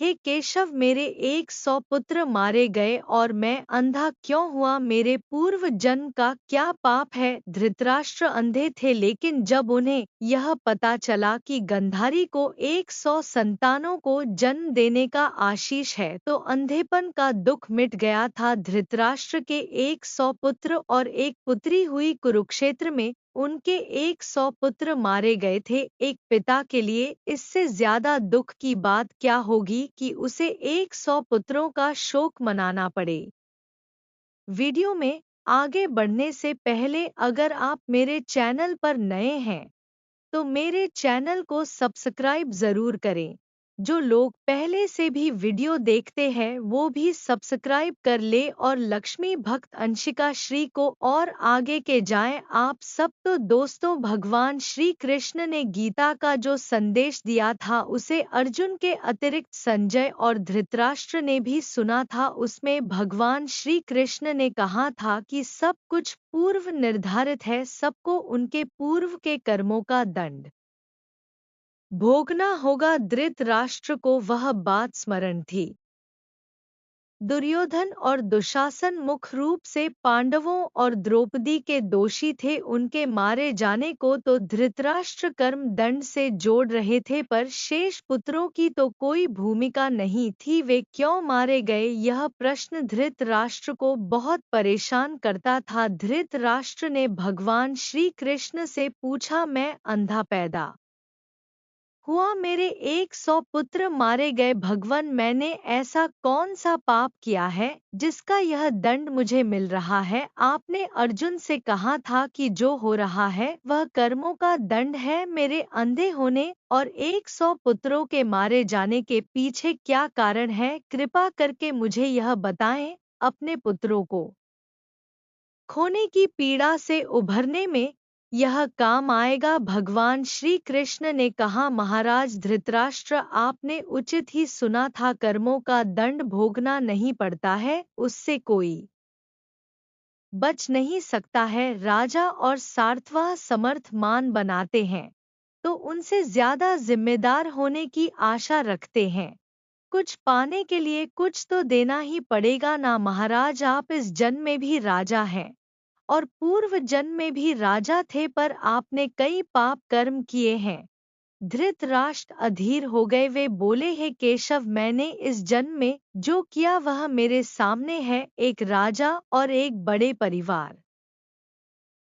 हे केशव, मेरे 100 पुत्र मारे गए और मैं अंधा क्यों हुआ? मेरे पूर्व जन्म का क्या पाप है? धृतराष्ट्र अंधे थे, लेकिन जब उन्हें यह पता चला कि गंधारी को 100 संतानों को जन्म देने का आशीष है, तो अंधेपन का दुख मिट गया था। धृतराष्ट्र के 100 पुत्र और एक पुत्री हुई। कुरुक्षेत्र में उनके 100 पुत्र मारे गए थे। एक पिता के लिए इससे ज्यादा दुख की बात क्या होगी कि उसे 100 पुत्रों का शोक मनाना पड़े। वीडियो में आगे बढ़ने से पहले अगर आप मेरे चैनल पर नए हैं तो मेरे चैनल को सब्सक्राइब जरूर करें। जो लोग पहले से भी वीडियो देखते हैं वो भी सब्सक्राइब कर ले और लक्ष्मी भक्त अंशिका श्री को और आगे के जाएं आप सब। तो दोस्तों, भगवान श्री कृष्ण ने गीता का जो संदेश दिया था उसे अर्जुन के अतिरिक्त संजय और धृतराष्ट्र ने भी सुना था। उसमें भगवान श्री कृष्ण ने कहा था कि सब कुछ पूर्व निर्धारित है, सबको उनके पूर्व के कर्मों का दंड भोगना होगा। धृतराष्ट्र को वह बात स्मरण थी। दुर्योधन और दुशासन मुख्य रूप से पांडवों और द्रौपदी के दोषी थे। उनके मारे जाने को तो धृतराष्ट्र कर्म दंड से जोड़ रहे थे, पर शेष पुत्रों की तो कोई भूमिका नहीं थी। वे क्यों मारे गए, यह प्रश्न धृतराष्ट्र को बहुत परेशान करता था। धृतराष्ट्र ने भगवान श्री कृष्ण से पूछा, मैं अंधा पैदा हुआ, मेरे 100 पुत्र मारे गए, भगवान मैंने ऐसा कौन सा पाप किया है जिसका यह दंड मुझे मिल रहा है? आपने अर्जुन से कहा था कि जो हो रहा है वह कर्मों का दंड है। मेरे अंधे होने और 100 पुत्रों के मारे जाने के पीछे क्या कारण है? कृपा करके मुझे यह बताएं। अपने पुत्रों को खोने की पीड़ा से उभरने में यह काम आएगा। भगवान श्री कृष्ण ने कहा, महाराज धृतराष्ट्र, आपने उचित ही सुना था, कर्मों का दंड भोगना नहीं पड़ता है, उससे कोई बच नहीं सकता है। राजा और सार्थवाह समर्थ मान बनाते हैं तो उनसे ज्यादा जिम्मेदार होने की आशा रखते हैं। कुछ पाने के लिए कुछ तो देना ही पड़ेगा ना। महाराज, आप इस जन्म में भी राजा हैं और पूर्व जन्म में भी राजा थे, पर आपने कई पाप कर्म किए हैं। धृतराष्ट्र अधीर हो गए। वे बोले, हे केशव, मैंने इस जन्म में जो किया वह मेरे सामने है। एक राजा और एक बड़े परिवार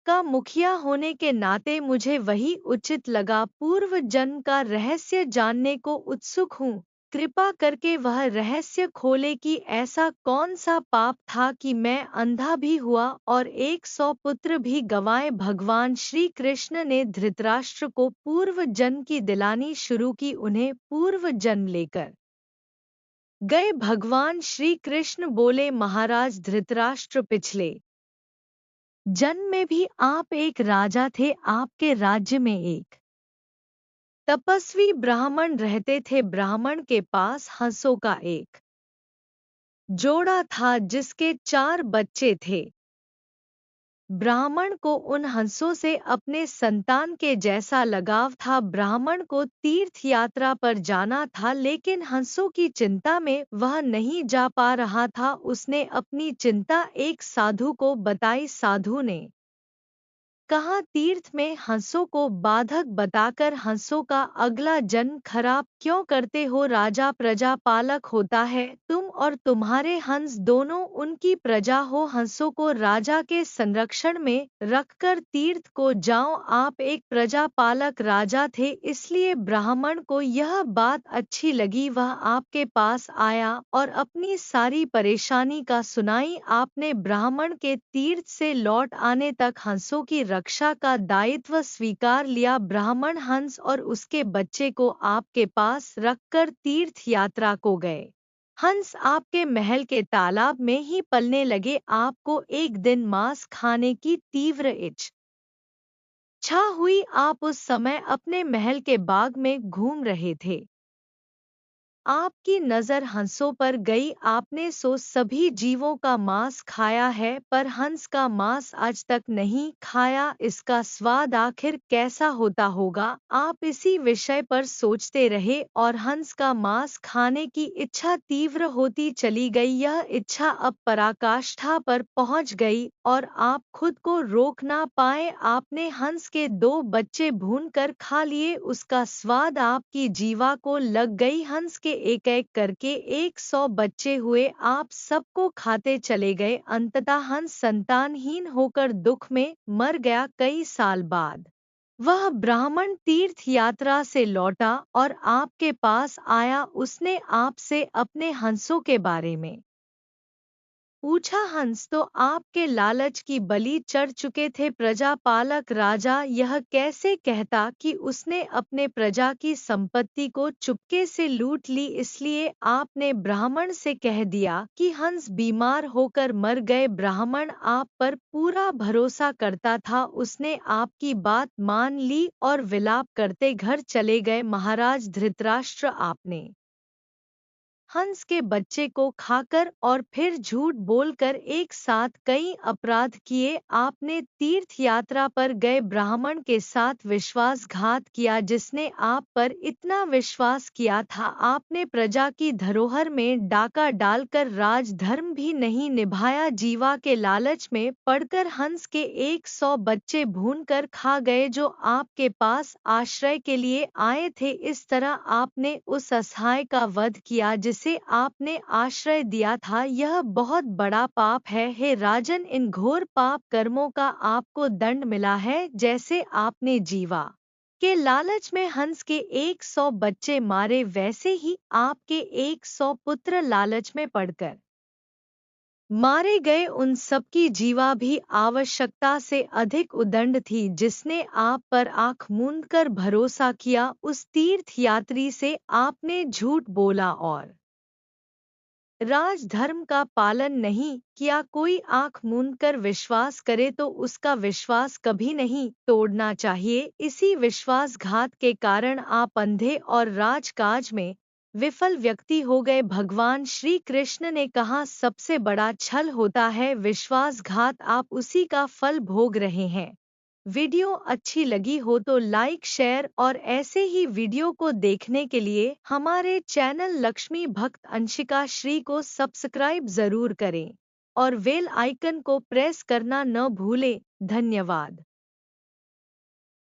का मुखिया होने के नाते मुझे वही उचित लगा। पूर्व जन्म का रहस्य जानने को उत्सुक हूँ। कृपा करके वह रहस्य खोले कि ऐसा कौन सा पाप था कि मैं अंधा भी हुआ और 100 पुत्र भी गंवाए। भगवान श्री कृष्ण ने धृतराष्ट्र को पूर्व जन्म की दिलानी शुरू की। उन्हें पूर्व जन्म लेकर गए। भगवान श्री कृष्ण बोले, महाराज धृतराष्ट्र, पिछले जन्म में भी आप एक राजा थे। आपके राज्य में एक तपस्वी ब्राह्मण रहते थे। ब्राह्मण के पास हंसों का एक जोड़ा था जिसके 4 बच्चे थे। ब्राह्मण को उन हंसों से अपने संतान के जैसा लगाव था। ब्राह्मण को तीर्थ यात्रा पर जाना था, लेकिन हंसों की चिंता में वह नहीं जा पा रहा था। उसने अपनी चिंता एक साधु को बताई। साधु ने कहा, तीर्थ में हंसों को बाधक बताकर हंसों का अगला जन्म खराब क्यों करते हो? राजा प्रजा पालक होता है, तुम और तुम्हारे हंस दोनों उनकी प्रजा हो। हंसों को राजा के संरक्षण में रखकर तीर्थ को जाओ। आप एक प्रजा पालक राजा थे, इसलिए ब्राह्मण को यह बात अच्छी लगी। वह आपके पास आया और अपनी सारी परेशानी का सुनाई। आपने ब्राह्मण के तीर्थ से लौट आने तक हंसों की रक्षा का दायित्व स्वीकार लिया। ब्राह्मण हंस और उसके बच्चे को आपके पास रखकर तीर्थ यात्रा को गए। हंस आपके महल के तालाब में ही पलने लगे। आपको एक दिन मांस खाने की तीव्र इच्छा हुई। आप उस समय अपने महल के बाग में घूम रहे थे। आपकी नज़र हंसों पर गई। आपने सभी जीवों का मांस खाया है, पर हंस का मांस आज तक नहीं खाया। इसका स्वाद आखिर कैसा होता होगा? आप इसी विषय पर सोचते रहे और हंस का मांस खाने की इच्छा तीव्र होती चली गई। यह इच्छा अब पराकाष्ठा पर पहुंच गई और आप खुद को रोक ना पाए। आपने हंस के 2 बच्चे भून कर खा लिए। उसका स्वाद आपकी जीवा को लग गई। हंस के एक एक करके 100 बच्चे हुए। आप सबको खाते चले गए। अंततः हंस संतानहीन होकर दुख में मर गया। कई साल बाद वह ब्राह्मण तीर्थ यात्रा से लौटा और आपके पास आया। उसने आपसे अपने हंसों के बारे में पूछा। हंस तो आपके लालच की बलि चढ़ चुके थे। प्रजा पालक राजा यह कैसे कहता कि उसने अपने प्रजा की संपत्ति को चुपके से लूट ली? इसलिए आपने ब्राह्मण से कह दिया कि हंस बीमार होकर मर गए। ब्राह्मण आप पर पूरा भरोसा करता था। उसने आपकी बात मान ली और विलाप करते घर चले गए। महाराज धृतराष्ट्र, आपने हंस के बच्चे को खाकर और फिर झूठ बोलकर एक साथ कई अपराध किए। आपने तीर्थ यात्रा पर गए ब्राह्मण के साथ विश्वासघात किया, जिसने आप पर इतना विश्वास किया था। आपने प्रजा की धरोहर में डाका डालकर राजधर्म भी नहीं निभाया। जीवा के लालच में पड़कर हंस के 100 बच्चे भूनकर खा गए जो आपके पास आश्रय के लिए आए थे। इस तरह आपने उस असहाय का वध किया जिसे आपने आश्रय दिया था। यह बहुत बड़ा पाप है। हे राजन, इन घोर पाप कर्मों का आपको दंड मिला है। जैसे आपने जीवा के लालच में हंस के 100 बच्चे मारे, वैसे ही आपके 100 पुत्र लालच में पड़कर मारे गए। उन सबकी जीवा भी आवश्यकता से अधिक उदंड थी। जिसने आप पर आंख मूंद कर भरोसा किया, उस तीर्थ यात्री से आपने झूठ बोला और राजधर्म का पालन नहीं किया। कोई आंख मूंद कर विश्वास करे तो उसका विश्वास कभी नहीं तोड़ना चाहिए। इसी विश्वासघात के कारण आप अंधे और राजकाज में विफल व्यक्ति हो गए। भगवान श्री कृष्ण ने कहा, सबसे बड़ा छल होता है विश्वासघात। आप उसी का फल भोग रहे हैं। वीडियो अच्छी लगी हो तो लाइक, शेयर और ऐसे ही वीडियो को देखने के लिए हमारे चैनल लक्ष्मी भक्त अंशिका श्री को सब्सक्राइब जरूर करें और बेल आइकन को प्रेस करना न भूलें। धन्यवाद।